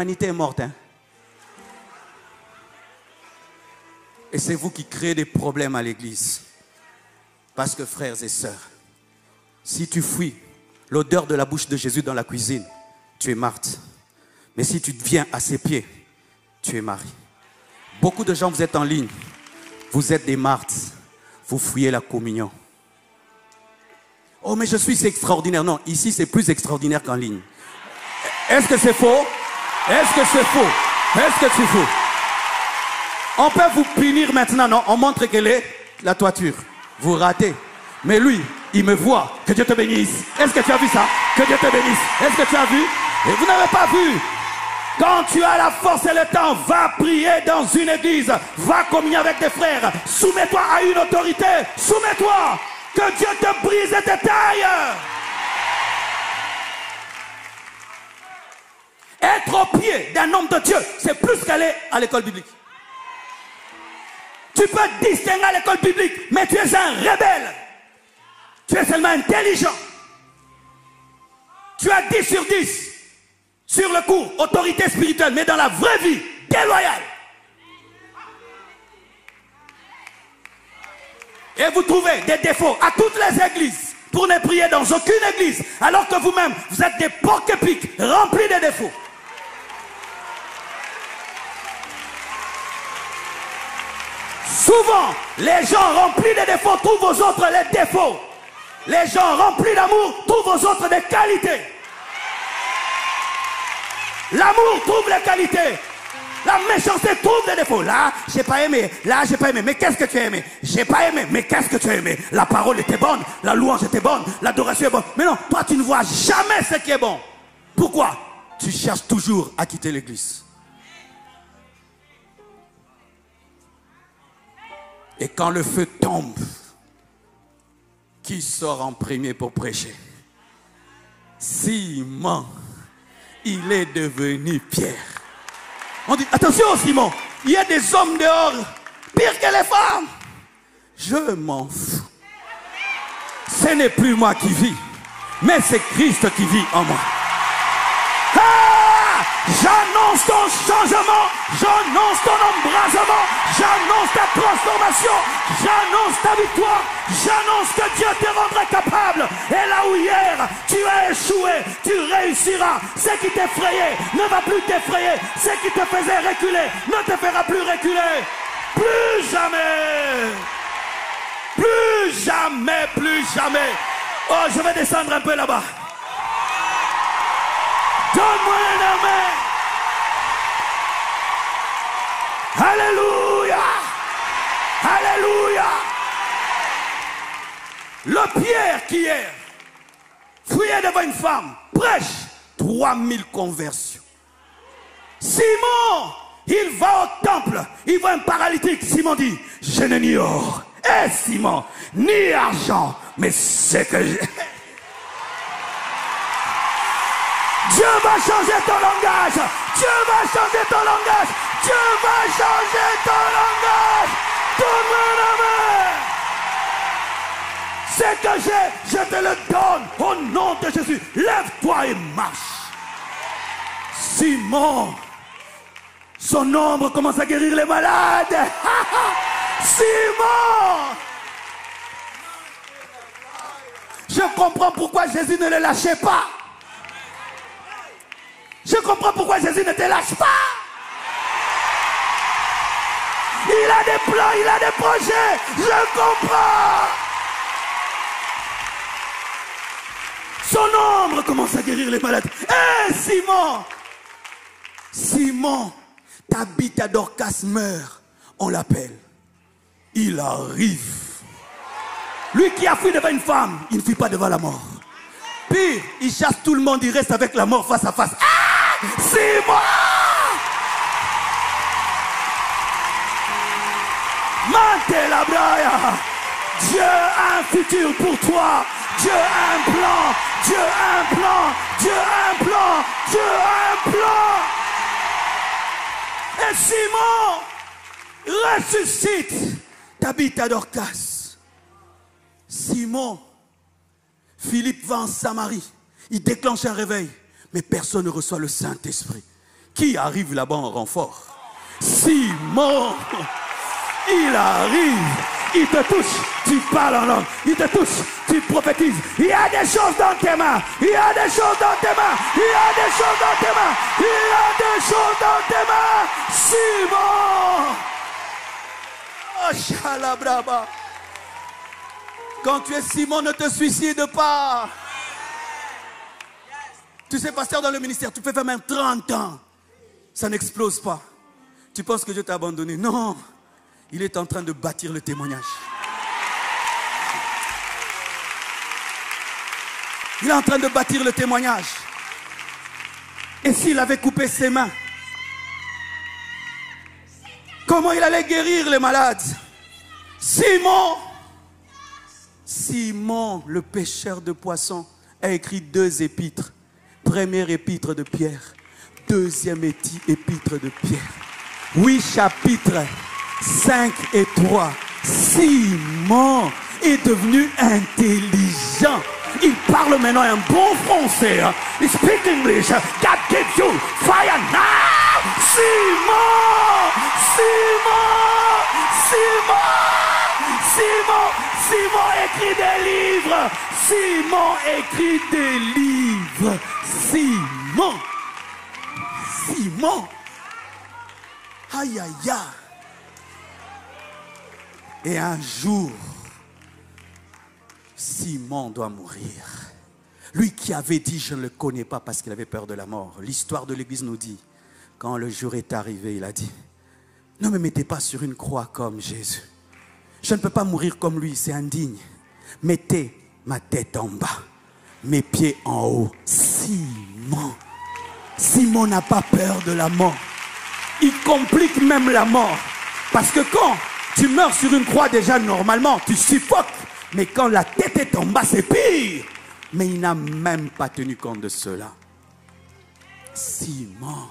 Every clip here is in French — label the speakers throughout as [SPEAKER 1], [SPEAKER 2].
[SPEAKER 1] l'humanité est morte. Hein? Et c'est vous qui créez des problèmes à l'église. Parce que frères et sœurs, si tu fuis l'odeur de la bouche de Jésus dans la cuisine, tu es Marthe. Mais si tu viens à ses pieds, tu es Marie. Beaucoup de gens, vous êtes en ligne. Vous êtes des Marthes. Vous fouillez la communion. Oh, mais je suis extraordinaire. Non, ici, c'est plus extraordinaire qu'en ligne. Est-ce que c'est faux? Est-ce que c'est faux? Est-ce que c'est faux? On peut vous punir maintenant, non? On montre quelle est la toiture. Vous ratez. Mais lui, il me voit. Que Dieu te bénisse. Est-ce que tu as vu ça? Que Dieu te bénisse. Est-ce que tu as vu? Et vous n'avez pas vu. Quand tu as la force et le temps, va prier dans une église. Va communier avec tes frères. Soumets-toi à une autorité. Soumets-toi. Que Dieu te brise et te taille. Être au pied d'un homme de Dieu, c'est plus qu'aller à l'école biblique. Tu peux te distinguer à l'école biblique, mais tu es un rebelle. Tu es seulement intelligent. Tu as 10 sur 10 sur le cours, autorité spirituelle, mais dans la vraie vie, déloyale. Et vous trouvez des défauts à toutes les églises pour ne prier dans aucune église, alors que vous-même, vous êtes des porcs-épics remplis de défauts. Souvent, les gens remplis de défauts trouvent aux autres les défauts. Les gens remplis d'amour trouvent aux autres des qualités. L'amour trouve les qualités. La méchanceté trouve des défauts. Là, j'ai pas aimé. Là, j'ai pas aimé. Mais qu'est-ce que tu as aimé? J'ai pas aimé. Mais qu'est-ce que tu as aimé? La parole était bonne. La louange était bonne. L'adoration est bonne. Mais non, toi, tu ne vois jamais ce qui est bon. Pourquoi? Tu cherches toujours à quitter l'église. Et quand le feu tombe, qui sort en premier pour prêcher? Simon, il est devenu Pierre. On dit, attention Simon, il y a des hommes dehors, pire que les femmes. Je m'en fous. Ce n'est plus moi qui vis, mais c'est Christ qui vit en moi. J'annonce ton changement, j'annonce ton embrasement, j'annonce ta transformation, j'annonce ta victoire, j'annonce que Dieu te rendra capable. Et là où hier tu as échoué, tu réussiras. Ce qui t'effrayait ne va plus t'effrayer. Ce qui te faisait reculer ne te fera plus reculer. Plus jamais. Plus jamais, plus jamais. Oh, je vais descendre un peu là-bas. Donne-moi un amen. Alléluia. Alléluia. Le Pierre qui hier fouillait devant une femme, prêche 3000 conversions. Simon, il va au temple, il voit un paralytique. Simon dit, je n'ai ni or, Simon, ni argent, mais c'est que j'ai... Dieu va changer ton langage. Dieu va changer ton langage. Dieu va changer ton langage. Ce que j'ai, je te le donne au nom de Jésus. Lève-toi et marche. Simon, son ombre commence à guérir les malades. Simon, je comprends pourquoi Jésus ne le lâchait pas. Je comprends pourquoi Jésus ne te lâche pas. Il a des plans, il a des projets. Je comprends. Son ombre commence à guérir les malades. Simon, Simon, Tabitha Dorcas meurt. On l'appelle. Il arrive. Lui qui a fui devant une femme, il ne fuit pas devant la mort. Pire, il chasse tout le monde, il reste avec la mort face à face. Simon! Mantela Braya! Dieu a un futur pour toi. Dieu a un plan. Dieu a un plan. Dieu a un plan. Dieu a un plan. Et Simon ressuscite Tabitha Dorcas. Simon, Philippe va en Samarie. Il déclenche un réveil. Mais personne ne reçoit le Saint-Esprit. Qui arrive là-bas en renfort? Simon, il arrive, il te touche, tu parles en langue, il te touche, tu prophétises. Il y a des choses dans tes mains, il y a des choses dans tes mains, il y a des choses dans tes mains, il y a des choses dans tes mains. Simon, oh chalabraba. Quand tu es Simon, ne te suicide pas. Tu sais, pasteur dans le ministère, tu peux faire même 30 ans. Ça n'explose pas. Tu penses que Dieu t'a abandonné? Non. Il est en train de bâtir le témoignage. Il est en train de bâtir le témoignage. Et s'il avait coupé ses mains, comment il allait guérir les malades? Simon, Simon, le pêcheur de poissons, a écrit 2 épîtres. Première épître de Pierre, deuxième épître de Pierre. 8 chapitres, 5 et 3. Simon est devenu intelligent. Il parle maintenant un bon français. Il speak English. God gives you fire now. Simon, Simon, Simon, Simon, Simon écrit des livres. Simon écrit des livres. Simon, Simon. Aïe, aïe, aïe. Et un jour, Simon doit mourir. Lui qui avait dit, je ne le connais pas parce qu'il avait peur de la mort. L'histoire de l'Église nous dit, quand le jour est arrivé, il a dit, ne me mettez pas sur une croix comme Jésus. Je ne peux pas mourir comme lui, c'est indigne. Mettez ma tête en bas, mes pieds en haut. Simon. Simon n'a pas peur de la mort. Il complique même la mort. Parce que quand tu meurs sur une croix, déjà normalement, tu suffoques. Mais quand la tête est en bas, c'est pire. Mais il n'a même pas tenu compte de cela. Simon.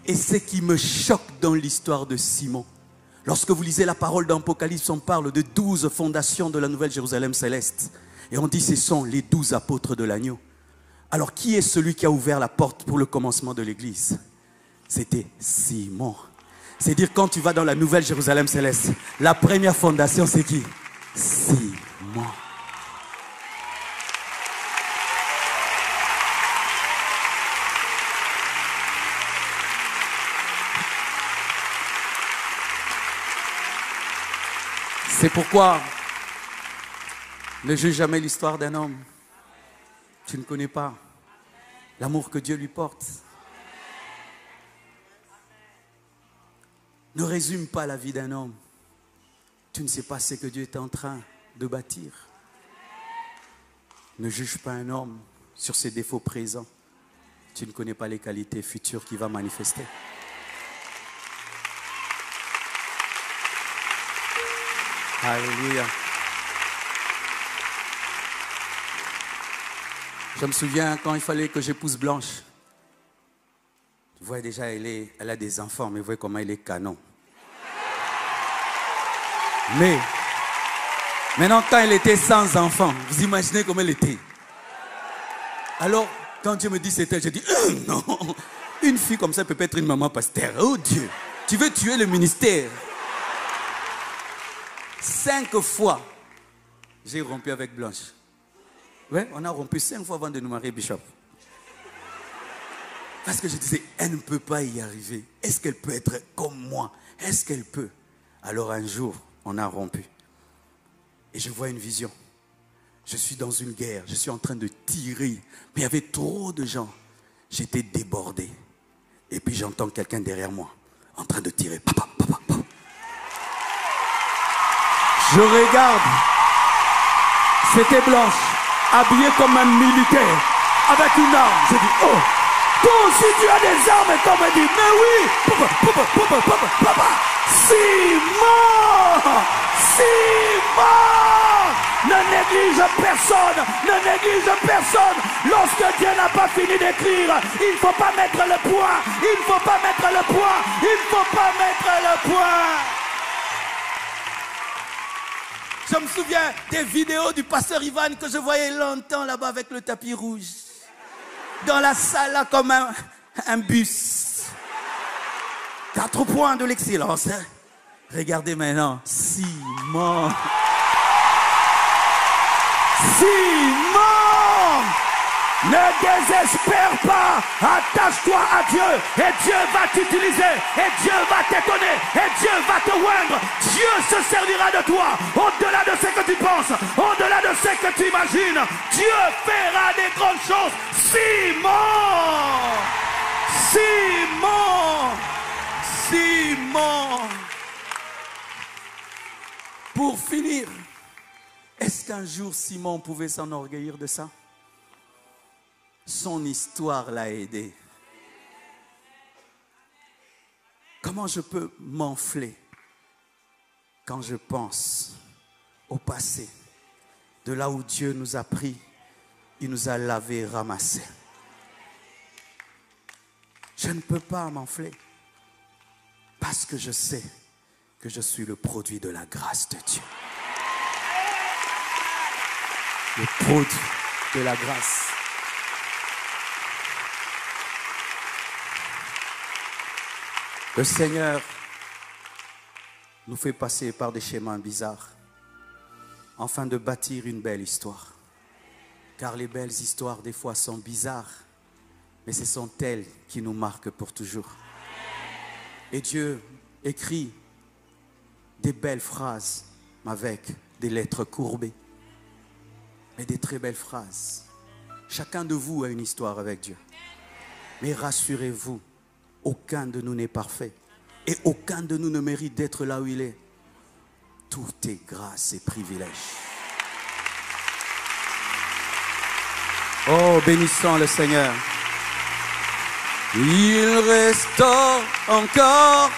[SPEAKER 1] Et ce qui me choque dans l'histoire de Simon, lorsque vous lisez la parole d'Apocalypse, on parle de 12 fondations de la nouvelle Jérusalem céleste. Et on dit ce sont les 12 apôtres de l'agneau. Alors qui est celui qui a ouvert la porte pour le commencement de l'église? C'était Simon. C'est dire quand tu vas dans la nouvelle Jérusalem céleste, la première fondation c'est qui? Simon. C'est pourquoi ne juge jamais l'histoire d'un homme. Tu ne connais pas l'amour que Dieu lui porte. Ne résume pas la vie d'un homme. Tu ne sais pas ce que Dieu est en train de bâtir. Ne juge pas un homme sur ses défauts présents. Tu ne connais pas les qualités futures qu'il va manifester. Alléluia. Je me souviens quand il fallait que j'épouse Blanche. Vous voyez déjà, elle a des enfants, mais vous voyez comment elle est canon. Mais, maintenant quand elle était sans enfants, vous imaginez comment elle était. Alors, quand Dieu me dit c'était, je dis, non, une fille comme ça peut pas être une maman pasteur. Oh Dieu, tu veux tuer le ministère. 5 fois, j'ai rompu avec Blanche. Oui, on a rompu 5 fois avant de nous marier, Bishop. Parce que je disais, elle ne peut pas y arriver. Est-ce qu'elle peut être comme moi? Est-ce qu'elle peut? Alors un jour, on a rompu. Et je vois une vision. Je suis dans une guerre, je suis en train de tirer. Mais il y avait trop de gens. J'étais débordé. Et puis j'entends quelqu'un derrière moi, en train de tirer. Papa, papa, papa. Je regarde. C'était Blanche, habillée comme un militaire, avec une arme. Je dis, oh, toi aussi tu as des armes. Comme elle dit, mais oui, papa, papa, papa, papa, papa. Simon, Simon, ne néglige personne, ne néglige personne. Lorsque Dieu n'a pas fini d'écrire, il ne faut pas mettre le point, il ne faut pas mettre le point, il ne faut pas mettre le point. Je me souviens des vidéos du pasteur Ivan que je voyais longtemps là-bas avec le tapis rouge. Dans la salle là comme un bus. 4 points de l'excellence. Hein? Regardez maintenant, Simon. Simon, ne désespère pas, attache-toi à Dieu et Dieu va t'utiliser et Dieu va t'étonner et Dieu va te oindre. Dieu se servira de toi au-delà de ce que tu penses, au-delà de ce que tu imagines. Dieu fera des grandes choses. Simon, Simon, Simon. Pour finir, est-ce qu'un jour Simon pouvait s'enorgueillir de ça? Son histoire l'a aidé. Comment je peux m'enfler quand je pense au passé, de là où Dieu nous a pris, il nous a lavé et ramassé. Je ne peux pas m'enfler parce que je sais que je suis le produit de la grâce de Dieu. Le produit de la grâce. Le Seigneur nous fait passer par des chemins bizarres afin de bâtir une belle histoire. Car les belles histoires des fois sont bizarres, mais ce sont elles qui nous marquent pour toujours. Et Dieu écrit des belles phrases avec des lettres courbées, mais des très belles phrases. Chacun de vous a une histoire avec Dieu. Mais rassurez-vous, aucun de nous n'est parfait. Et aucun de nous ne mérite d'être là où il est. Tout est grâce et privilège. Oh, bénissons le Seigneur. Il restaure encore